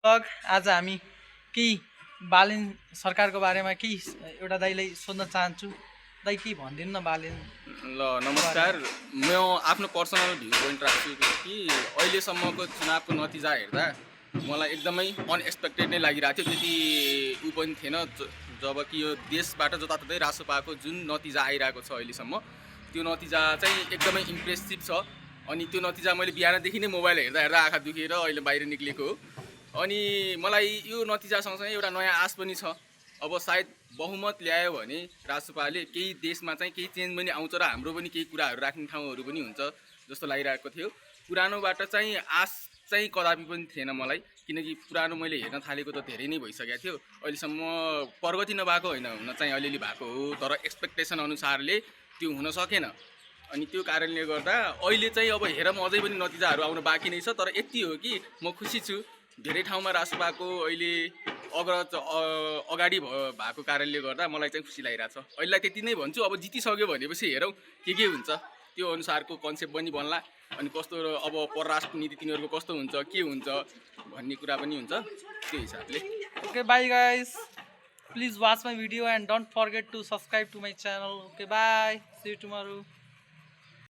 Blog आज हामी केही बालेन सरकारको बारेमा केही एउटा दाइलाई सोध्न चाहन्छु। दाइ केही भनिदिनु न ल नमस्कार। म आफ्नो पर्सनल भ्यू पोइन्ट राख्छु कि अहिलेसम्मको चुनावको नतिजा हेर्दा मलाई एकदमै अनएक्सपेक्टेड नै लागिरहेको थियो। त्यति ऊ पनि थिएन जब कि यो देशबाट जताततै रासोपाको जुन नतिजा आइरहेको छ अहिलेसम्म त्यो नतिजा चाहिँ एकदमै इम्प्रेसिभ छ। अनि त्यो नतिजा मैले बिहानदेखि नै मोबाइल हेर्दा हेर्दा आँखा दुखेर अहिले बाहिर निक्लेको हो। अनि मलाई यो नतिजा सँगसँगै एउटा नयाँ आश पनि छ। अब सायद बहुमत ल्यायो भने रासोपाले केही देशमा चाहिँ केही चेन्ज पनि आउँछ र हाम्रो पनि केही कुराहरू राख्ने ठाउँहरू पनि हुन्छ जस्तो लागिरहेको थियो। पुरानोबाट चाहिँ आश चाहिँ कदापि पनि थिएन मलाई, किनकि पुरानो मैले हेर्न थालेको त धेरै नै भइसकेको थियो। अहिलेसम्म प्रगति नभएको होइन, हुन चाहिँ अलिअलि भएको हो, तर एक्सपेक्टेसन अनुसारले त्यो हुन सकेन। अनि त्यो कारणले गर्दा अहिले चाहिँ अब हेरौँ, अझै पनि नतिजाहरू आउन बाँकी नै छ। तर यति हो कि म खुसी छु। धेरै ठाउँमा रासोपाको अहिले अगाडि भएको कारणले गर्दा मलाई चाहिँ खुसी लागिरहेछ। अहिलेलाई त्यति नै भन्छु। अब जितिसक्यो भनेपछि हेरौँ के हुन्छ, त्यो अनुसारको कन्सेप्ट पनि बन्ला। अनि कस्तो अब परराष्ट्र नीति तिनीहरूको कस्तो हुन्छ, के हुन्छ भन्ने कुरा पनि हुन्छ त्यो हिसाबले। Okay bye guys, please watch my video and don't forget to subscribe to my channel. Okay bye, see you tomorrow.